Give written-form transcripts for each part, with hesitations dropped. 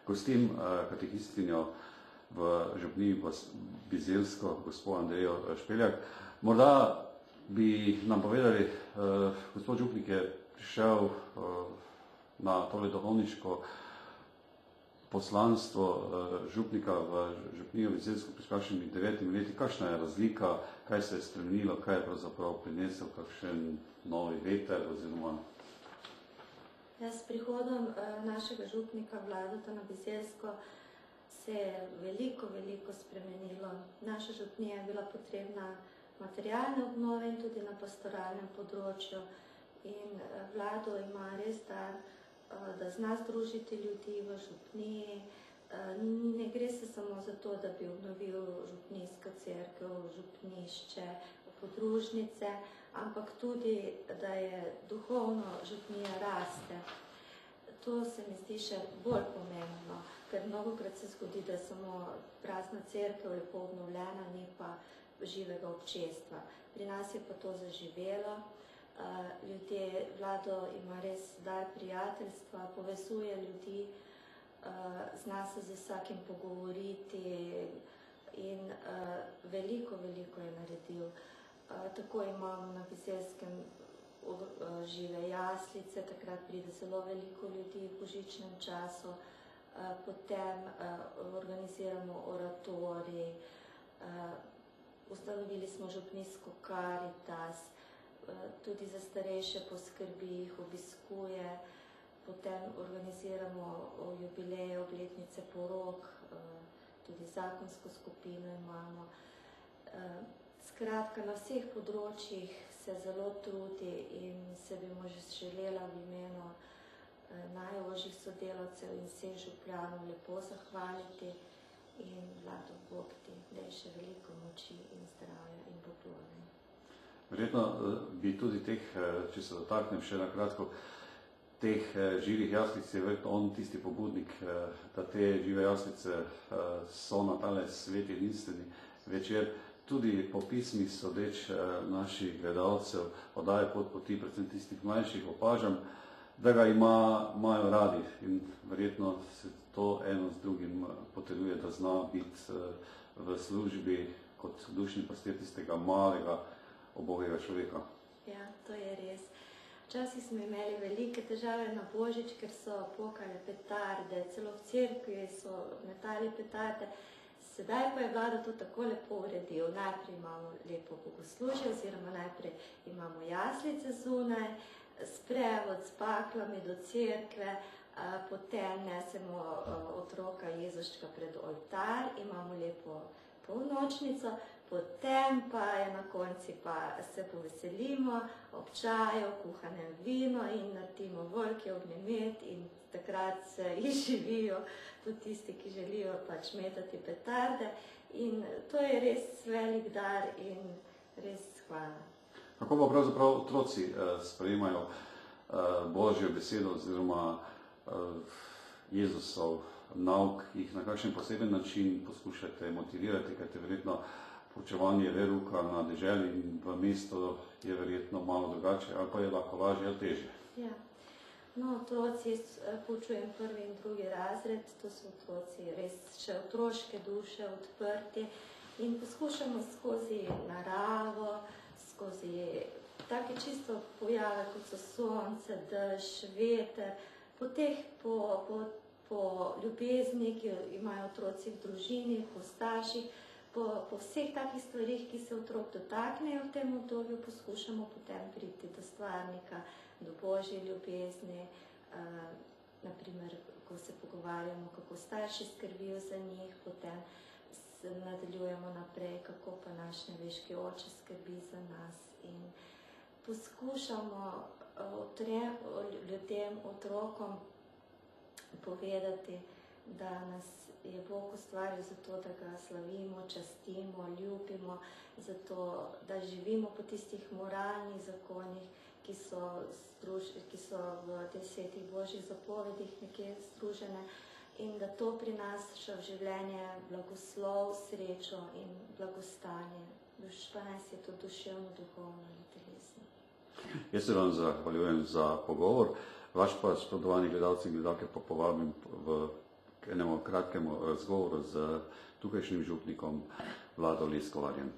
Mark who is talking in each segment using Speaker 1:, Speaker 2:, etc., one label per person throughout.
Speaker 1: gostim katehistinjo v župniji Bizeljsko, gospod Andrejo Špeljak. Morda bi nam povedali, gospod župnik je prišel na tole duhovniško poslanstvo župnika v župnijo Bizeljsko pred kakšnimi 9 leti. Kakšna je razlika, kaj se je spremenilo, kaj je pravzaprav prinesel kakšen novi veter oziroma?
Speaker 2: S prihodom našega župnika Vladeta na Bizeljsko se je veliko spremenilo. Naša župnija je bila potrebna materialne obnove in tudi na pastoralnem področju. In Vlado ima res dar, da zna združiti ljudi v župniji. Ne gre se samo za to, da bi obnovil župnijsko cerkev, župnišče, podružnice, ampak tudi, da je duhovno župnija raste. To se mi zdi še bolj pomembno, ker mnogokrat se zgodi, da je samo prazna cerkev lepo obnovljena, ni pa živega občestva. Pri nas je pa to zaživelo. Ljudje, Vlado ima res dar prijateljstva, povezuje ljudi, zna se z vsakim pogovoriti in veliko je naredil. Tako imamo na Bizeljskem žive jaslice, takrat pride zelo veliko ljudi v božičnem času, potem organiziramo oratorij, ustanovili smo župnijsko Karitas, tudi za starejše poskrbi, jih obiskuje, potem organiziramo jubileje, obletnice porok, tudi zakonsko skupino imamo. Skratka, na vseh področjih se zelo trudi in se bi mu želela v imenu najožjih sodelavcev in vseh župljanov lepo zahvaliti in Vlado Bog ti, da je še veliko moči in zdravja in poklone.
Speaker 1: Verjetno bi tudi teh, če se dotaknem še na kratko, teh živih jaslic je verjetno on tisti pobudnik, da te žive jaslice so na tale sveti edinstveni večer. Tudi po pismih sodeč naših gledalcev oddaje Pot poti, predvsem tistih mlajših, opažam, da ga imajo radi in verjetno se to eno z drugim potrjuje, da zna biti v službi kot dušni pastir tistega malega, ubogega človeka.
Speaker 2: Ja, to je res. Včasih smo imeli velike težave na Božič, ker so pokale petarde, celo v cerkvi so metali petarde. Sedaj pa je Vlada to tako lepo uredil. Najprej imamo lepo bogoslužje, oziroma najprej imamo jaslice zunaj, sprevod s baklami do cerkve, potem nesemo otroka Jezuščka pred oltar, imamo lepo polnočnico, potem pa je na konci pa se poveselimo ob čaju, kuhanem vino in naredimo veliki ognjemet in takrat se izživijo tudi tisti, ki želijo pač metati petarde in to je res velik dar in res hvala.
Speaker 1: Kako pa pravzaprav otroci sprejemajo Božjo besedo oziroma Jezusov nauk, jih na kakšen poseben način poskušate motivirati, ker te verjetno poučevanje veruka na deželi in v mestu je verjetno malo drugače, ali pa je lahko lažje ali težje?
Speaker 2: Ja. No, otroci, poučujem 1. in 2. razred, to so otroci res še otroške duše, odprti in poskušamo skozi naravo, skozi take čisto pojave, kot so sonce, dež, veter, po ljubezni, ki imajo otroci v družini, po starših, po vseh takih stvarih, ki se otrok dotaknejo v tem obdobju, poskušamo potem priti do stvarnika, do Božje ljubezni, naprimer, ko se pogovarjamo, kako starši skrbijo za njih, potem nadaljujemo naprej, kako pa naš nebeški oče skrbi za nas in poskušamo ljudem, otrokom povedati, da nas je Bog ustvaril zato, da ga slavimo, častimo, ljubimo, zato, da živimo po tistih moralnih zakonih, ki so v 10 Božjih zapovedih nekje združene in da to prinaša v življenje blagoslov, srečo in blagostanje. Pa naj je to duševno, duhovno in telesno.
Speaker 1: Jaz se vam zahvaljujem za pogovor. Vaš pa, spoštovani gledalci in gledalke, pa povabim v k enemu kratkemu razgovoru z tukajšnjim župnikom Vlado Leskovarjem.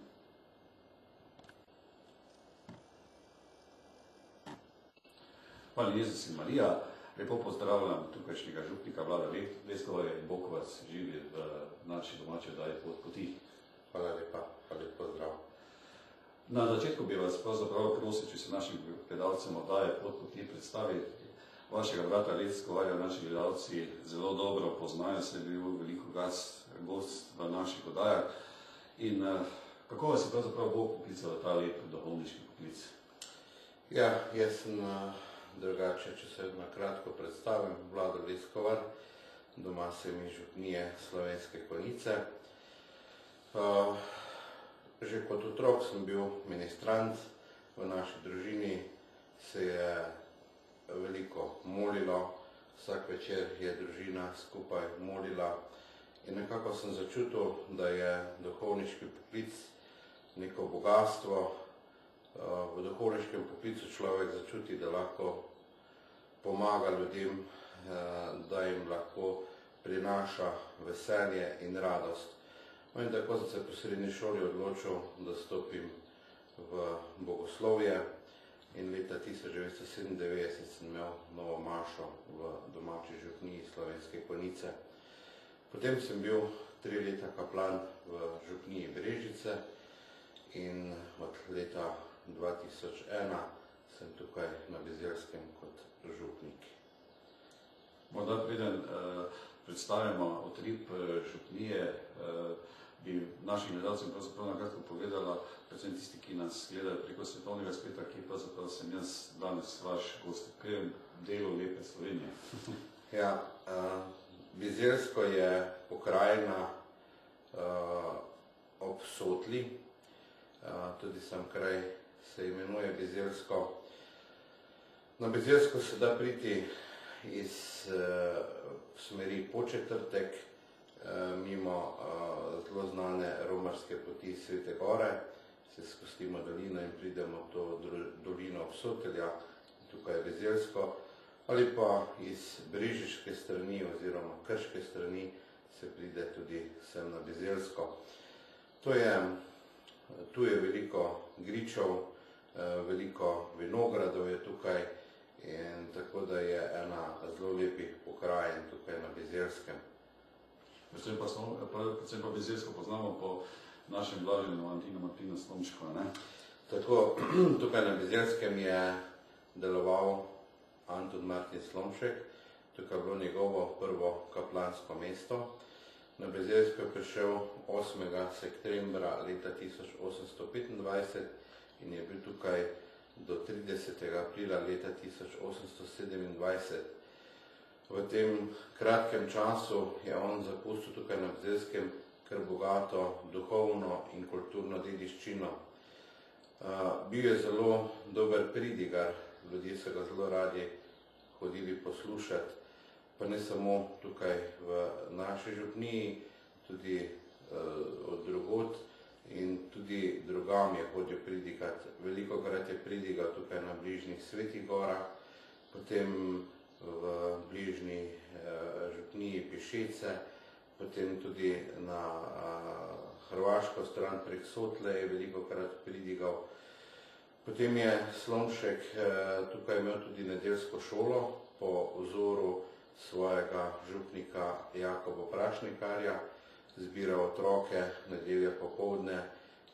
Speaker 1: Hvala Jezus in Marija. Lepo pozdravljam tukajšnjega župnika Vlada Leskovarja in Bog vas živi v naši domači oddaji Pot poti.
Speaker 3: Hvala lepa, pa lep pozdrav.
Speaker 1: Na začetku bi vas pravzaprav prosil, če se našim gledalcem oddaje Pot poti predstavi. Vašega brata Leskovarja naši gledalci zelo dobro poznajo, se je bil veliko gost v naših oddajah. In kako vas je pravzaprav Bog poklical v ta lep duhovniški poklic?
Speaker 3: Ja, jaz sem drugače, če se na kratko predstavim, Vlado Leskovar, doma sem iz župnije Slovenske Konjice. Že kot otrok sem bil ministrant, v naši družini se je veliko molilo, vsak večer je družina skupaj molila in nekako sem začutil, da je duhovniški poklic neko bogatstvo. V duhovniškem poklicu človek začuti, da lahko pomaga ljudem, da jim lahko prinaša veselje in radost. No in tako sem se po srednji šoli odločil, da stopim v bogoslovje in leta 1997 sem imel novo mašo v domači župniji Slovenske Konjice. Potem sem bil 3 leta kaplan v župniji Brežice in od leta 2001 sem tukaj na Bizeljskem kot župnik.
Speaker 1: Morda preden predstavimo utrip župnije, bi našim gledalcem pravzaprav na kratko povedala, predvsem tisti, ki nas gledajo preko svetovnega spleta, ki pravzaprav sem jaz danes vaš gost v katerem delu lepe Slovenije.
Speaker 3: Ja, Bizeljsko je pokrajina ob Sotli, tudi sam kraj se imenuje Bizeljsko. Na Bizeljsko se da priti iz smeri Podčetrtek, mimo zelo znane romarske poti Svete Gore, se spustimo dolino in pridemo do dolino Obsotelja, tukaj je Bizeljsko, ali pa iz brežiške strani oziroma krške strani se pride tudi sem na Bizeljsko. Tu je veliko gričev, veliko vinogradov je tukaj in tako da je ena zelo lepih pokrajin tukaj na Bizeljskem.
Speaker 1: Predvsem pa Bizeljsko poznamo po našem blaženju Antinu Martinu Slomško, ne?
Speaker 3: Tako, tukaj na Bizeljskem je deloval Anton Martin Slomšek, tukaj je bilo njegovo prvo kaplansko mesto. Na Bizeljsko je prišel 8. septembra leta 1825 in je bil tukaj do 30. aprila leta 1827. V tem kratkem času je on zapustil tukaj na Bizeljskem kar bogato duhovno in kulturno dediščino. Bil je zelo dober pridigar, ljudje so ga zelo radi hodili poslušati, pa ne samo tukaj v naši župniji, tudi od drugod in tudi drugam je hodil pridigati. Velikokrat je pridigal tukaj na bližnjih Svetih gorah, potem v bližnji župniji Pišece, potem tudi na hrvaško stran prek Sotle je velikokrat pridigal. Potem je Slomšek tukaj imel tudi nedeljsko šolo po vzoru svojega župnika Jakoba Prašnikarja, zbiral otroke nedelje popoldne,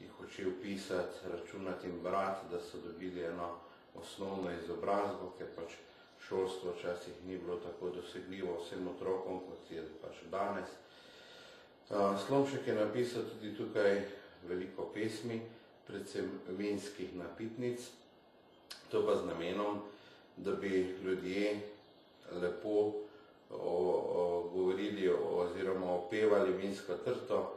Speaker 3: jih učil pisati, računati in brati, da so dobili eno osnovno izobrazbo, ker pač šolstvo včasih ni bilo tako dosegljivo vsem otrokom, kot je pač danes. Slomšek je napisal tudi tukaj veliko pesmi, predvsem vinskih napitnic, to pa z namenom, da bi ljudje lepo govorili oziroma opevali vinsko trto,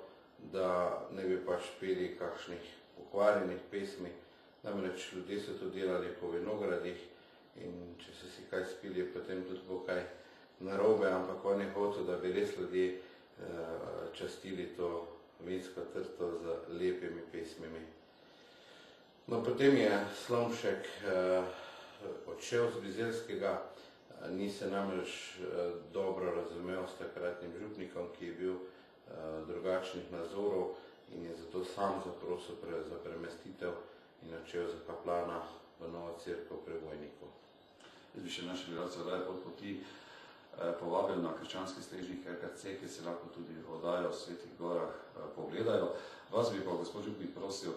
Speaker 3: da ne bi pač peli kakšnih pokvarjenih pesmi. Namreč ljudje so to delali po vinogradih in če so si kaj spili, potem tudi bo kaj narobe, ampak on je hotel, da bi res ljudje častili to vinsko trto z lepimi pesmimi. No, potem je Slomšek odšel z Bizeljskega Ni se namreč dobro razumel s takratnim župnikom, ki je bil drugačnih nazorov in je zato sam zaprosil za premestitev in načel za kaplana v novo cerkev pri Vojniku.
Speaker 1: Jaz bi še naše gledalce daje pod poti povabil na krščanski strežnik RKC, ki se lahko tudi oddajo v Svetih gorah pogledajo. Vas bi pa, gospod župnik, prosil,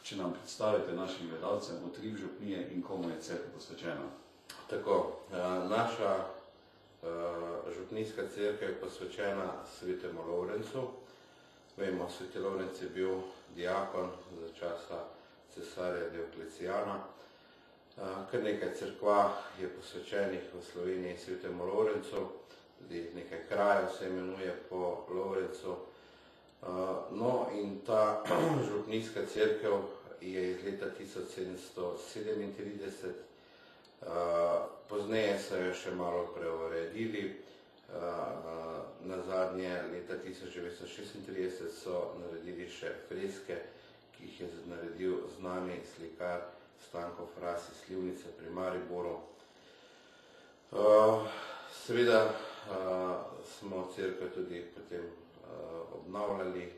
Speaker 1: če nam predstavite našim gledalcem utrip župnije in komu je cerkev posvečena.
Speaker 3: Tako, naša župnijska cerkev je posvečena svetemu Lovrencu. Vemo, sveti Lovrenc je bil diakon za časa cesarja Dioklecijana. Kar nekaj cerkva je posvečenih v Sloveniji svetemu Lovrencu, tudi nekaj krajev se imenuje po Lovrencu. No in ta župnijska cerkev je iz leta 1737, pozneje so jo še malo preuredili, nazadnje leta 1936 so naredili še freske, ki jih je naredil znani slikar Stanko Fras iz Slivnice pri Mariboru. Seveda smo cerkev tudi potem obnavljali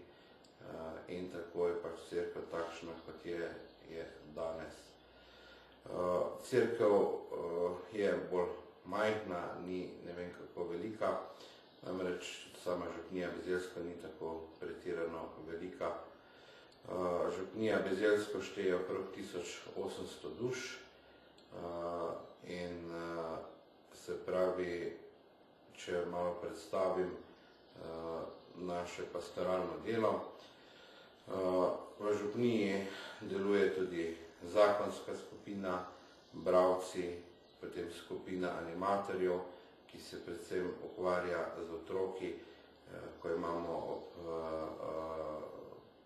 Speaker 3: in tako je pač cerkev takšna, kot je danes. Cerkev je bolj majhna, ni ne vem kako velika, namreč sama župnija Bizeljsko ni tako pretirano velika. Župnija Bizeljsko šteje okrog 1800 duš in se pravi, če malo predstavim naše pastoralno delo. V župniji deluje tudi zakonska skupina, bralci, potem skupina animatorjev, ki se predvsem ukvarja z otroki, ko imamo ob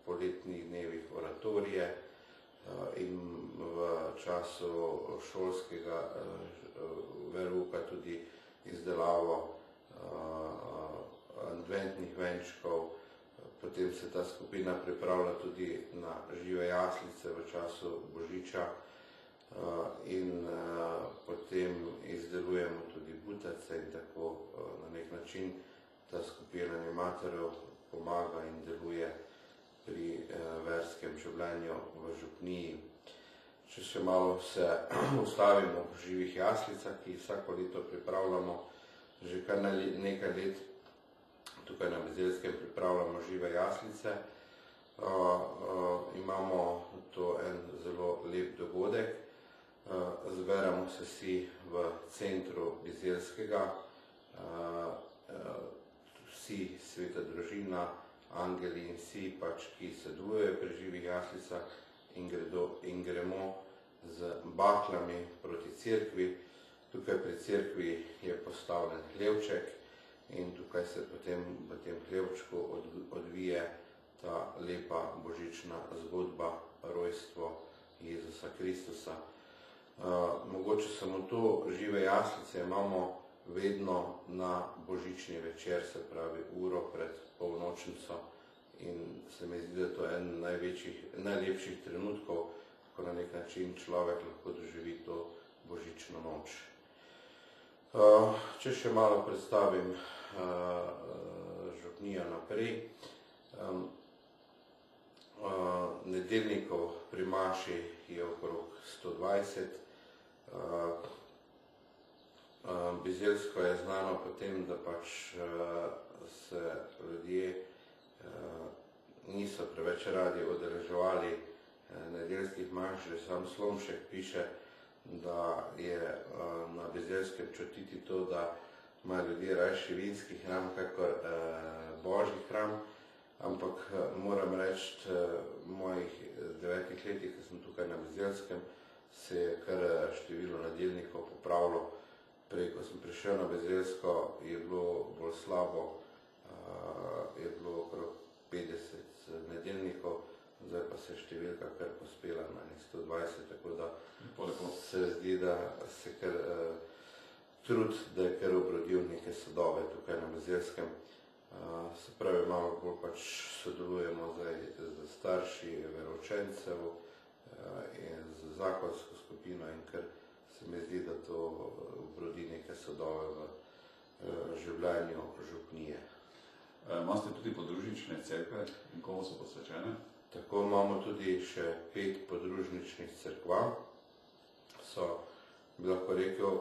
Speaker 3: poletnih dnevih oratorije in v času šolskega verouka tudi izdelavo adventnih venčkov. Potem se ta skupina pripravlja tudi na žive jaslice v času Božiča in potem izdelujemo tudi butace in tako na nek način ta skupina animatorjev pomaga in deluje pri verskem življenju v župniji. Če še malo se ustavimo v živih jaslicah, ki vsako leto pripravljamo, že kar nekaj let tukaj na Bizeljskem pripravljamo žive jaslice. Imamo to en zelo lep dogodek. Zberemo se vsi v centru Bizeljskega, vsi sveta družina, angeli in vsi, ki sodelujejo pri živih jaslicah in gremo z baklami proti cerkvi. Tukaj pri cerkvi je postavljen hlevček in tukaj se potem v tem hlevčku odvije ta lepa božična zgodba, rojstvo Jezusa Kristusa. Mogoče samo to, žive jaslice imamo vedno na božični večer, se pravi uro pred polnočnico, in se mi zdi, da to je en najlepših trenutkov, ko na nek način človek lahko doživi to božično noč. Če še malo predstavim župnijo naprej. Nedeljnikov pri maši je okrog 120. Bizeljsko je znano po tem, da pač se ljudje niso preveč radi udeleževali nedeljskih maš. Že sam Slomšek piše, da je na Bizeljskem čutiti to, da imajo ljudje rajši vinski hram kakor božji hram, ampak moram reči, v mojih 9 letih, ko sem tukaj na Bizeljskem, se je kar število nedeljnikov popravilo. Prej, ko sem prišel na Bizeljsko, je bilo bolj slabo, je bilo okrog 50 nedeljnikov, zdaj pa se je številka kar pospela na 120, tako da se zdi, da se kar trud, da je kar obrodil neke sadove tukaj na Bizeljskem. Se pravi, malo bolj pač sodelujemo z starši veroučencev in z zakonsko skupino in kar se mi zdi, da to obrodi življenju župnije.
Speaker 1: Imate tudi podružnične cerkve in komu so posvečene?
Speaker 3: Tako imamo tudi še 5 podružničnih cerkva. So, bi lahko rekel,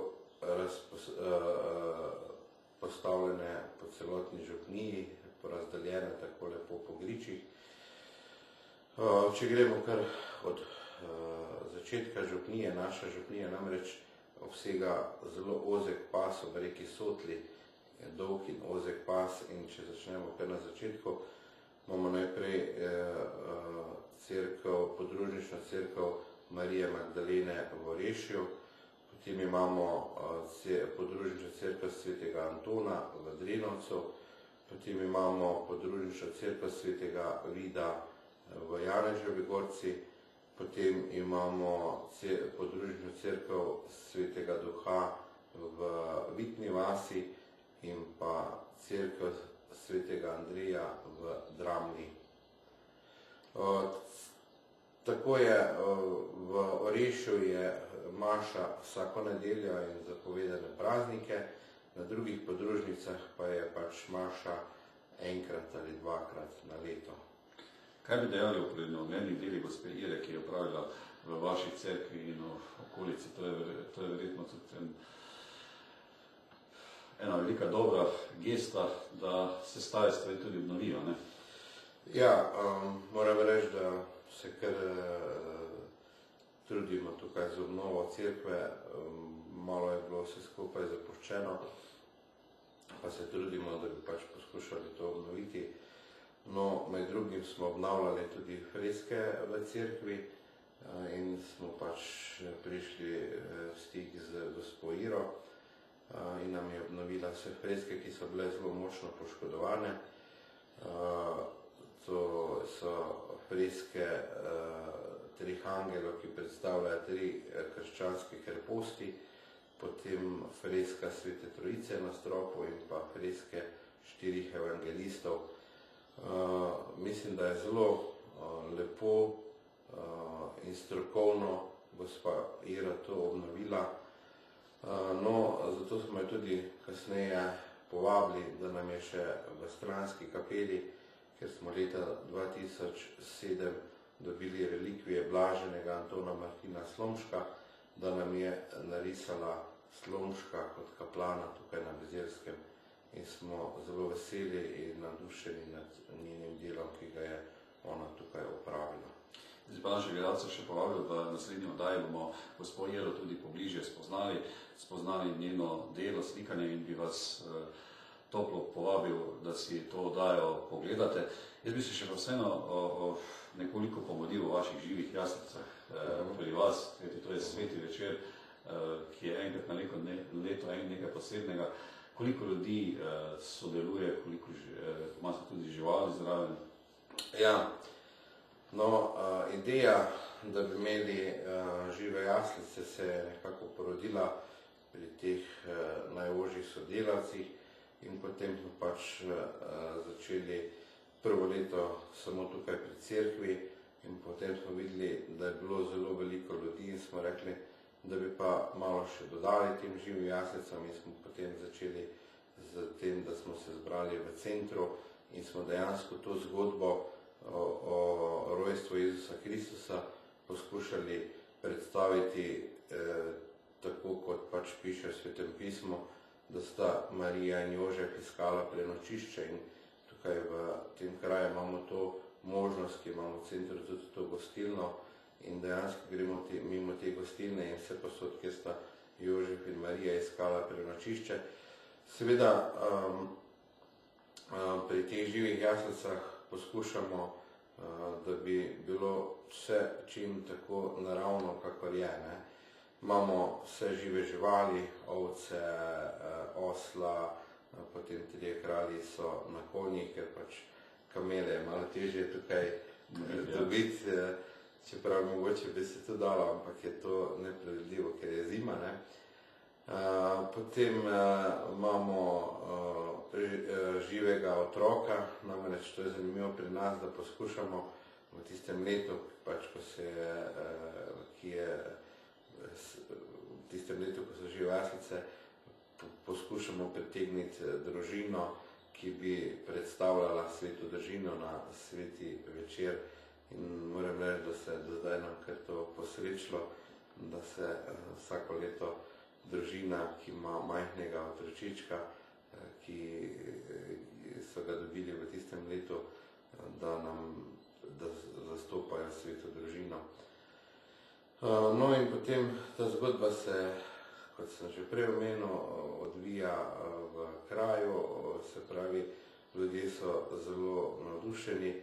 Speaker 3: postavljene po celotni župniji, porazdeljene tako lepo po gričih. Če gremo kar od začetka župnije, naša župnija namreč obsega zelo ozek pas ob reki Sotli, dolg in ozek pas, in če začnemo kar na začetku, imamo najprej podružnično cerkev Marije Magdalene v Orešju, potem imamo podružnično cerkev svetega Antona v Drenovcu, potem imamo podružnično cerkev svetega Vida v Janeževi Gorci, potem imamo podružnično cerkev svetega Duha v Vitni vasi in pa cerkev svetega Andreja v Dramlji. Tako je, v Orešju je maša vsako nedeljo in zapovedane praznike, na drugih podružnicah pa je pač maša enkrat ali dvakrat na leto.
Speaker 1: Kaj bi dejali o prenovljeni deli gospe Ire, ki je opravila v vaši cerkvi in v okolici? To je verjetno tudi ena velika dobra gesta, da se stare stvari tudi obnovijo, ne?
Speaker 3: Ja, moram reči, da se kar trudimo tukaj z obnovo cerkve. Malo je bilo vse skupaj zapuščeno, pa se trudimo, da bi pač poskušali to obnoviti. No, med drugim smo obnavljali tudi freske v cerkvi in smo pač prišli v stik z gospo Iro in nam je obnovila vse freske, ki so bile zelo močno poškodovane. To so freske 3 angelov, ki predstavljajo 3 krščanske kreposti, potem freska Svete Trojice na stropu in pa freske 4 evangelistov. Mislim, da je zelo lepo in strokovno gospa Ira to obnovila. No, zato smo jo tudi kasneje povabili, da nam je še v stranski kapeli, ker smo leta 2007 dobili relikvije blaženega Antona Martina Slomška, da nam je narisala Slomška kot kaplana tukaj na Bizeljskem in smo zelo veseli in navdušeni nad njenim delom, ki ga je ona tukaj opravila.
Speaker 1: Zdaj pa naše gledalce še povabil, da v naslednji oddaji bomo gospo Iro tudi pobližje spoznali njeno delo, slikanje in bi vas toplo povabil, da si to oddajo pogledate. Jaz bi se še vseeno nekoliko pomodil o vaših živih jaslicah pri vas, kajti to je sveti večer, ki je enkrat na leto nekaj posebnega. Koliko ljudi sodeluje, koliko imate tudi živali zraven?
Speaker 3: Ja, no, ideja, da bi imeli žive jaslice, se je nekako porodila pri teh najožjih sodelavcih in potem smo pač začeli prvo leto samo tukaj pri cerkvi in potem smo videli, da je bilo zelo veliko ljudi in smo rekli, da bi pa malo še dodali tem živim jaslicam in smo potem začeli z tem, da smo se zbrali v centru in smo dejansko to zgodbo o rojstvu Jezusa Kristusa poskušali predstaviti tako, kot pač piše v Svetem pismu, da sta Marija in Jožef iskala prenočišče in tukaj v tem kraju imamo to možnost, ki imamo v centru tudi to gostilno in dejansko gremo mimo te gostilne in vse posod, kjer sta Jožef in Marija iskala prenočišče. Seveda pri teh živih jaslicah poskušamo, da bi bilo vse čim tako naravno, kakor je. Imamo vse žive živali, ovce, osla, potem 3 kralji so na konjih, ker pač kamele je malo težje tukaj dobiti, čeprav mogoče bi se to dalo, ampak je to nepredvidljivo, ker je zima. Potem imamo živega otroka, namreč to je zanimivo pri nas, da poskušamo v tistem letu, pač ko se žive jaslice, poskušamo pritegniti družino, ki bi predstavljala sveto družino na sveti večer. In moram reči, da se do zdaj nam kar to posrečilo, da se vsako leto družina, ki ima majhnega otročička, ki so ga dobili v tistem letu, da zastopajo sveto družino. No in potem ta zgodba se, kot sem že prej omenil, odvija v kraju, se pravi, ljudje so zelo navdušeni.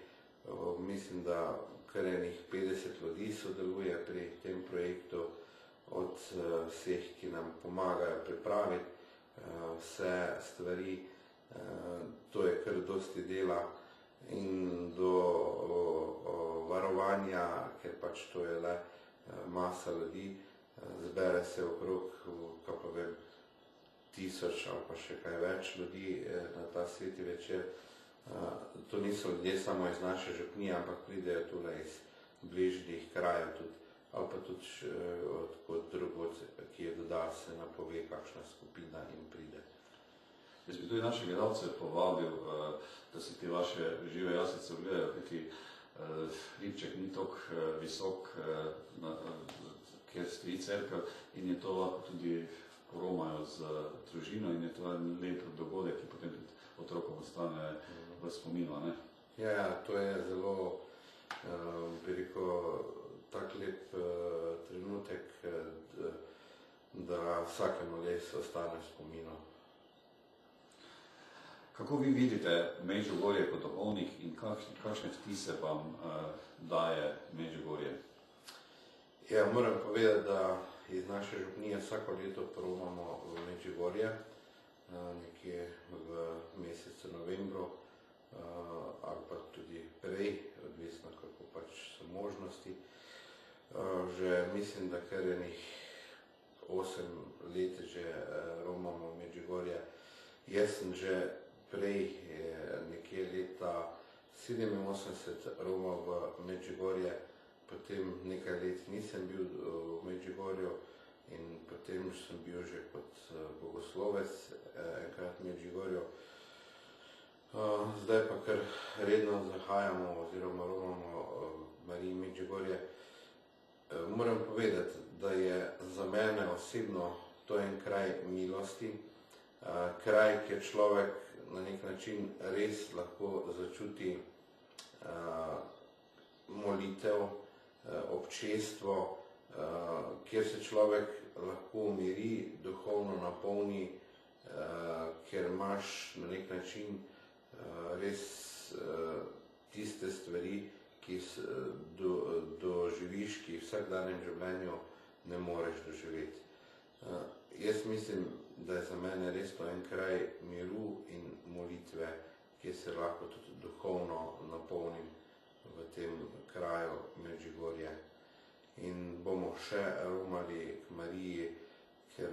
Speaker 3: Mislim, da kar enih 50 ljudi sodeluje pri tem projektu, od vseh, ki nam pomagajo pripraviti vse stvari. To je kar dosti dela in do varovanja, ker pač to je le masa ljudi, zbere se okrog, kaj pa vem, 1000 ali pa še kaj več ljudi na ta sveti večer. To niso ljudje samo iz naše župnije, ampak pridejo tule iz bližnjih krajev tudi, ali pa tudi od drugod, ki je dodal, se napove kakšna skupina in pride.
Speaker 1: Jaz bi tudi naše gledalce povabil, da si te vaše žive jaslice ogledajo, kajti hribček ni toliko visok, kjer stoji cerkev, in je to lahko tudi poromajo z družino in je to en lep dogodek, ki potem tudi otrokom ostane v spominu, ne?
Speaker 3: Ja, to je zelo, bi rekel, tak lep trenutek, da vsakemu les ostane v spominu.
Speaker 1: Kako vi vidite Medžugorje kot duhovnik in kakšne vtise vam daje Medžugorje?
Speaker 3: Ja, moram povedati, da iz naše župnije vsako leto poromamo v Medžugorje, nekje v mesecu novembru, ali pa tudi prej, odvisno kako pač so možnosti. Že mislim, da kar enih 8 let že romamo v Medžugorje. Jaz sem že prej, nekje leta 87 romal v Medžugorje, potem nekaj let nisem bil v Medžugorju in potem sem bil že kot bogoslovec enkrat v Medžugorju. Zdaj pa kar redno zahajamo oziroma romamo Mariji Medžugorje. Moram povedati, da je za mene osebno to en kraj milosti, kraj, kjer človek na nek način res lahko začuti molitev, občestvo, kjer se človek lahko umiri, duhovno napolni, ker imaš na nek način res tiste stvari, ki doživiš, ki v vsakdanjem življenju ne moreš doživeti. Jaz mislim, da je za mene res to en kraj miru in molitve, kjer se lahko tudi duhovno napolnim v tem kraju Medžugorje. In bomo še romali k Mariji, ker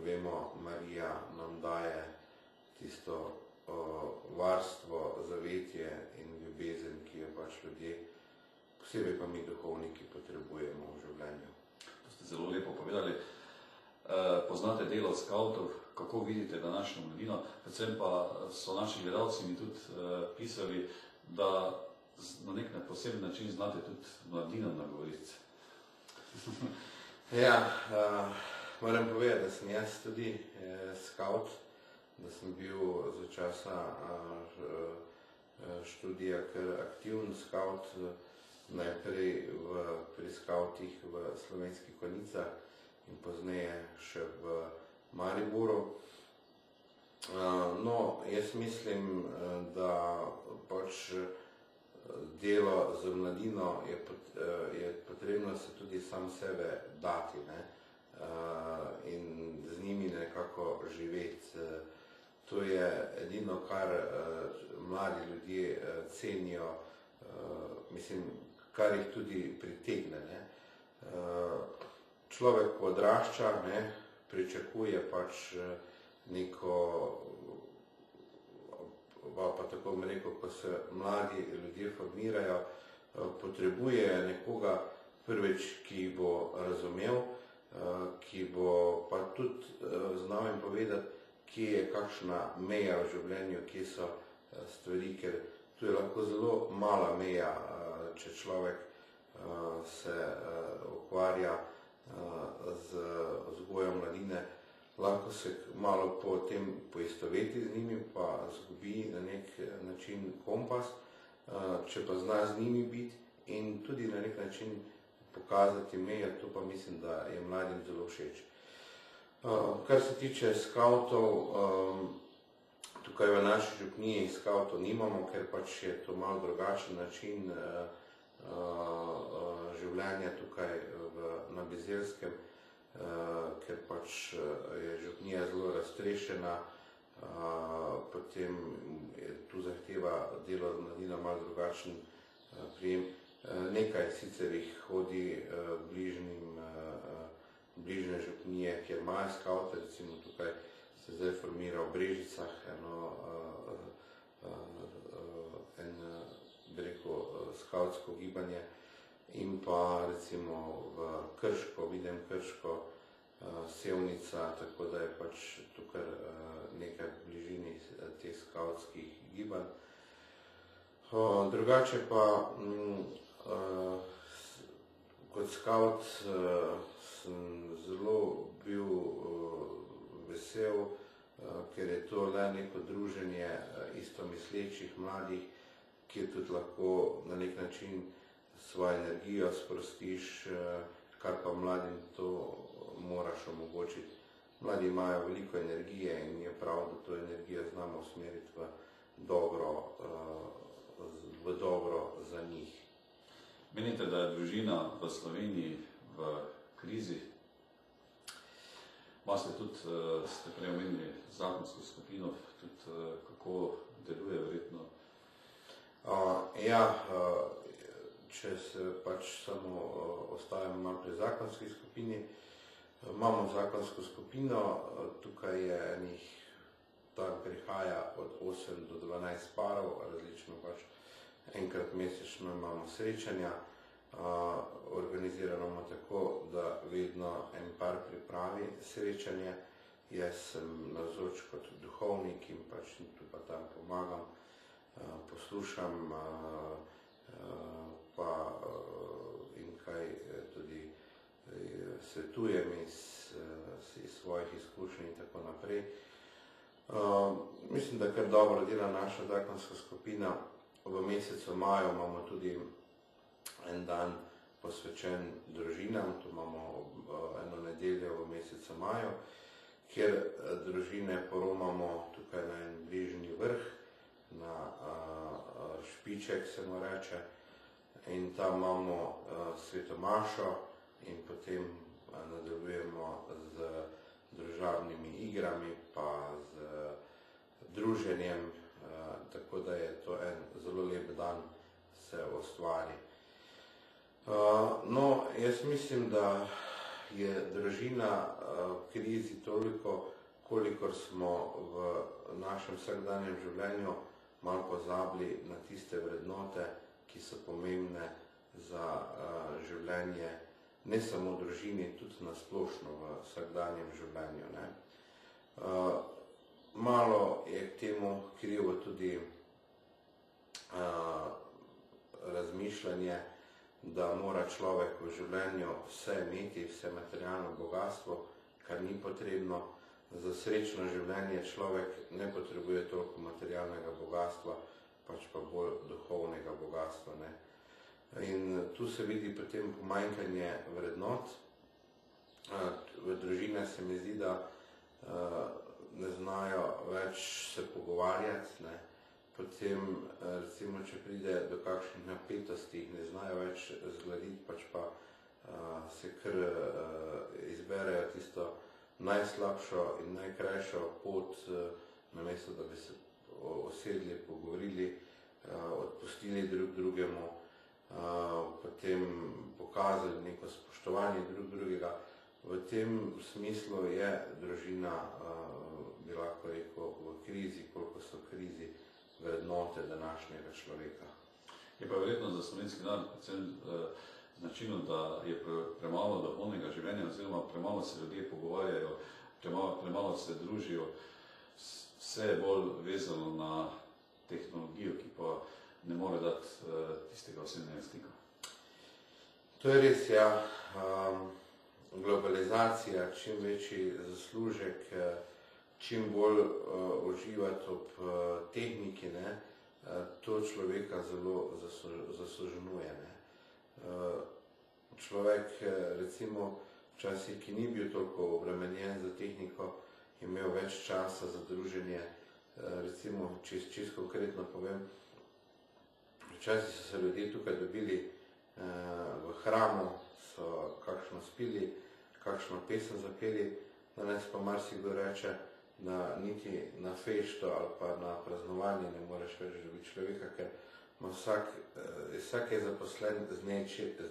Speaker 3: vemo, Marija nam daje tisto varstvo, zavetje in ljubezen, ki jo pač ljudje, posebej pa mi duhovniki, potrebujemo v življenju.
Speaker 1: To ste zelo lepo povedali. Poznate delo skavtov, kako vidite današnjo mladino, predvsem pa so naši gledalci mi tudi pisali, da na nek poseben način znate tudi mladino nagovoriti.
Speaker 3: Ja, moram povedati, da sem jaz tudi skavt, da sem bil za časa študija kar aktivn skavt, najprej pri skavtih v Slovenskih Konjicah in pozneje še v Mariboru. No, jaz mislim, da pač delo z mladino je potrebno se tudi sam sebe dati, ne? In z njimi nekako živeti. To je edino, kar mladi ljudje cenijo, mislim, kar jih tudi pritegne, ne? Človek, ko odrašča, ne, pričakuje pač neko, pa tako bom rekel, ko se mladi ljudje formirajo, potrebuje nekoga prvič, ki jih bo razumel, ki bo pa tudi znal jim povedati, kje je kakšna meja v življenju, kje so stvari, ker tu je lahko zelo mala meja, če človek se ukvarja z vzgojo mladine, lahko se malo potem poistoveti z njimi, pa zgubi na nek način kompas, če pa zna z njimi biti in tudi na nek način pokazati meje, to pa mislim, da je mladim zelo všeč. Kar se tiče skavtov, tukaj v naši župniji skavtov nimamo, ker pač je to malo drugačen način življenja tukaj na Bizelskem, ker pač je župnija zelo raztrešena, potem tu zahteva delo z mladino malo drugačen prijem. Nekaj sicer jih hodi bližnje župnije, kjer imajo skavte, recimo tukaj se zdaj formira v Brežicah skavtsko gibanje in pa recimo v Krško, vidim Krško, Sevnica, tako da je pač tukaj nekaj v bližini teh skavtskih gibanj. Drugače pa kot skavt sem zelo bil vesel, ker je to le neko druženje istomislečih mladih, kjer tudi lahko na nek način svojo energijo sprostiš, kar pa mladim to moraš omogočiti. Mladi imajo veliko energije in je prav, da to energijo znamo usmeriti v dobro za njih.
Speaker 1: Menite, da je družina v Sloveniji v krizi? Imate tudi, ste prej omenili zakonsko skupino, tudi kako deluje verjetno?
Speaker 3: Če se pač samo ostavim malo pri zakonski skupini, imamo zakonsko skupino, tukaj je enih, tam prihaja od 8 do 12 parov, različno pač enkrat mesečno imamo srečanja, organizirano imamo tako, da vedno en par pripravi srečanje, jaz sem navzoč kot duhovnik in pač tu pa tam pomagam, poslušam pa in kaj tudi svetujem iz svojih izkušenj in tako naprej. Mislim, da kar dobro dela naša zakonska skupina. V mesecu maju imamo tudi en dan posvečen družinam, tu imamo eno nedeljo v mesecu maju, kjer družine poromamo tukaj na en bližnji vrh, na Špiček se mu reče, in tam imamo svetomašo in potem nadaljujemo z družabnimi igrami pa z druženjem, tako da je to en zelo lep dan se ustvari. No, jaz mislim, da je družina v krizi toliko, kolikor smo v našem vsakdanjem življenju malo pozabili na tiste vrednote, ki so pomembne za življenje, ne samo v družini, tudi na splošno v vsakdanjem življenju, ne. Malo je k temu krivo tudi razmišljanje, da mora človek v življenju vse imeti, vse materialno bogatstvo, kar ni potrebno. Za srečno življenje človek ne potrebuje toliko materialnega bogatstva, pač pa bolj duhovnega bogatstva, ne. In tu se vidi potem pomanjkanje vrednot. V družine se mi zdi, da ne znajo več se pogovarjati, ne. Potem, recimo, če pride do kakšnih napetosti, ne znajo več zgladiti, pač pa se kar izberejo tisto najslabšo in najkrajšo pot, namesto da bi se usedli, pogovorili, odpustili drug drugemu, potem pokazali neko spoštovanje drug drugega. V tem smislu je družina, bi lahko rekel, v krizi, koliko so v krizi vrednote današnjega človeka.
Speaker 1: Je pa verjetno za slovenski narod predvsem značilno, da je premalo duhovnega življenja, oziroma premalo se ljudje pogovarjajo, premalo se družijo. vse je bolj vezano na tehnologijo, ki pa ne more dati tistega osebnega stika.
Speaker 3: To je res, ja. Globalizacija, čim večji zaslužek, čim bolj uživati ob tehniki, ne, to človeka zelo zaslužnuje. Človek, recimo, včasih, ki ni bil toliko obremenjen za tehniko, imel več časa za druženje, recimo, čisto konkretno povem, včasih so se ljudje tukaj dobili v hramu, so kakšno spili, kakšno pesem zapeli, danes pa marsikdo reče, da niti na fešto ali pa na praznovanje ne moreš več dobiti človeka, ker vsak je zaposlen z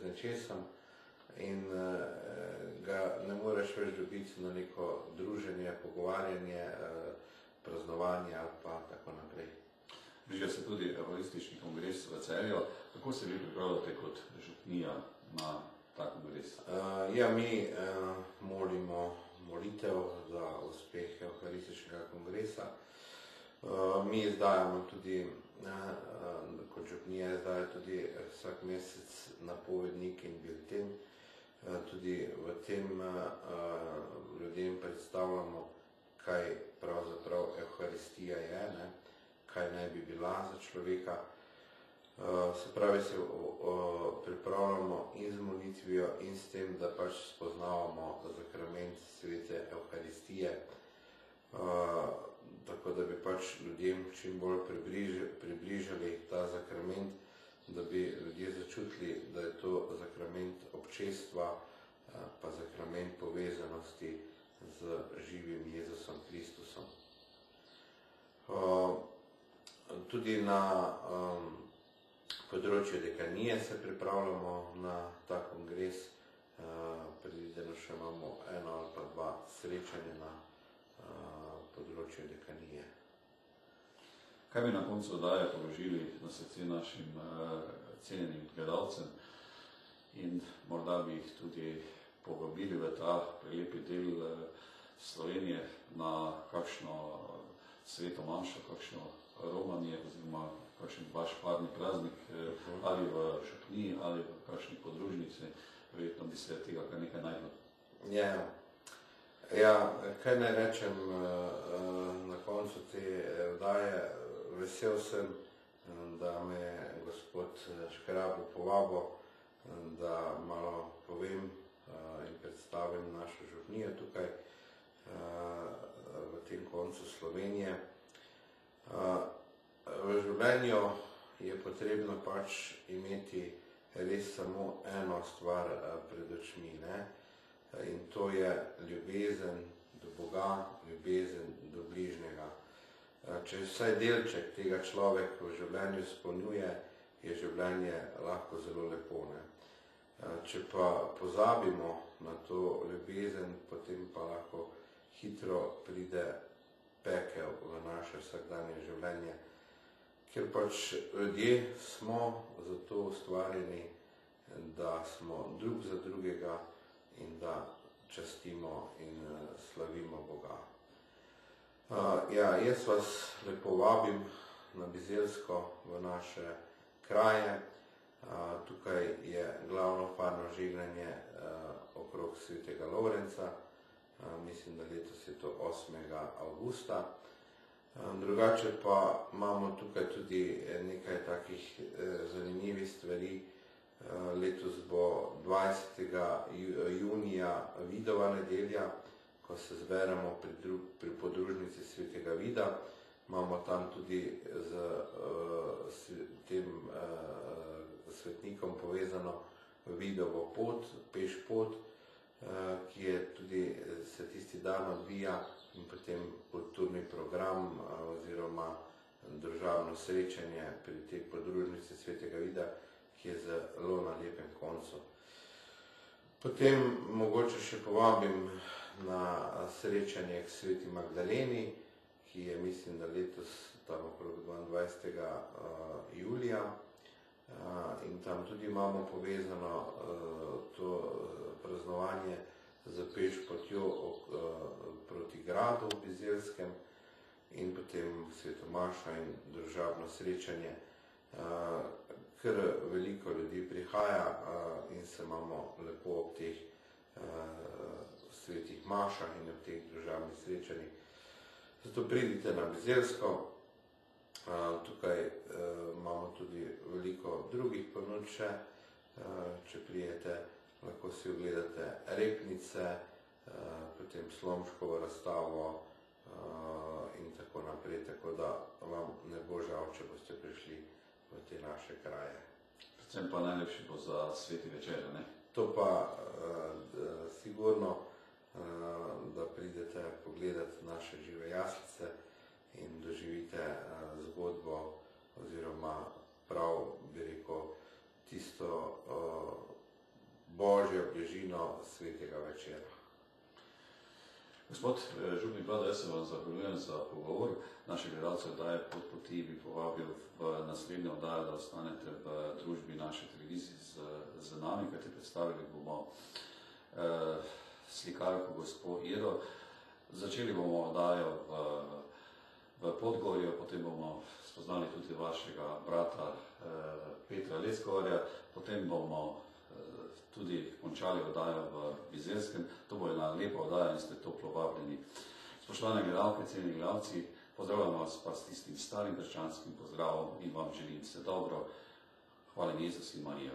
Speaker 3: nečesom in ga ne moreš več dobiti na neko druženje, pogovarjanje, praznovanje ali pa tako naprej.
Speaker 1: Bliža se tudi evangelistični kongres v Celju. Kako se vi pripravljate kot župnija na ta kongres?
Speaker 3: Mi molimo molitev za uspeh evangelističnega kongresa. Mi izdajamo tudi, kot župnija izdaja tudi vsak mesec napovednik in bilten. Tudi v tem ljudem predstavljamo, kaj pravzaprav Evharistija je, ne? Kaj naj bi bila za človeka. Se pravi, se pripravljamo in z molitvijo in s tem, da pač spoznavamo zakrament svete Evharistije, tako da bi pač ljudem čim bolj približali ta zakrament, da bi ljudje začutili, da je to zakrament občestva, pa zakrament povezanosti z živim Jezusom Kristusom. Tudi na področju dekanije se pripravljamo na ta kongres. Predvideno še imamo eno ali pa dva srečanja na področju dekanije.
Speaker 1: Kaj bi na koncu oddaje položili na srce našim cenjenim gledalcem in morda bi jih tudi povabili v ta prelepi del Slovenije na kakšno sveto mašo, kakšno romanje oziroma kakšen vaš parni praznik ali v župniji ali v kakšni podružnici, verjetno bi se tega kar nekaj najdlo.
Speaker 3: Kaj naj rečem na koncu te oddaje? Vesel sem, da me je gospod Škrabl povabil, da malo povem in predstavim našo župnijo tukaj v tem koncu Slovenije. V življenju je potrebno pač imeti res samo eno stvar pred očmi, ne? In to je ljubezen do Boga, ljubezen do bližnjega. Če vsaj delček tega človek v življenju izpolnjuje, je življenje lahko zelo lepo, ne? Če pa pozabimo na to ljubezen, potem pa lahko hitro pride pekel v naše vsakdanje življenje, ker pač ljudje smo zato ustvarjeni, da smo drug za drugega in da častimo in slavimo Boga. Jaz vas lepo vabim na Bizeljsko v naše kraje. Tukaj je glavno parno žegnanje okrog svetega Lovrenca. Mislim, da letos je to 8. avgusta. Drugače pa imamo tukaj tudi nekaj takih zanimivih stvari. Letos bo 20. junija Vidova nedelja, ko se zberemo pri podružnici svetega Vida. Imamo tam tudi z tem svetnikom povezano Vidovo pot, peš pot, ki je tudi se tisti dan odvija, in potem kulturni program oziroma družabno srečanje pri tej podružnici svetega Vida, ki je zelo na lepem koncu. Potem mogoče še povabim na srečanje k sveti Magdaleni, ki je, mislim, da letos tam okrog 22. julija. In tam tudi imamo povezano to praznovanje z peš potjo proti gradu v Bizeljskem. in potem svetomaša in družabno srečanje. Ker veliko ljudi prihaja in se imamo lepo ob teh svetih mašah in ob teh družabnih srečanjih. Zato pridite na Bizeljsko. Tukaj imamo tudi veliko drugih ponudb še. Če prijete, lahko si ogledate repnice, potem Slomškovo razstavo in tako naprej, tako da vam ne bo žal, če boste prišli v te naše kraje.
Speaker 1: Predvsem pa najlepši bo za sveti večer, ne?
Speaker 3: To pa sigurno, da pridete pogledati naše žive jaslice in doživite zgodbo oziroma prav, bi rekel, tisto božjo bližino svetega večera.
Speaker 1: Gospod župnik Vlado, jaz se vam zahvaljujem za pogovor. Naše gledalce oddaje Pot poti bi povabil v naslednjo oddajo, da ostanete v družbi naše televizije z nami, kajti predstavili bomo slikarko gospo Iro. Začeli bomo oddajo v Podgorju, potem bomo spoznali tudi vašega brata Petra Leskovarja, potem bomo tudi končali oddajo v Bizeljskem. To bo ena lepa oddaja in ste toplo vabljeni. Spoštovane gledalke, cenjeni gledalci, pozdravljam vas pa s tistim starim krščanskim pozdravom in vam želim vse dobro. Hvala Jezus in Marija.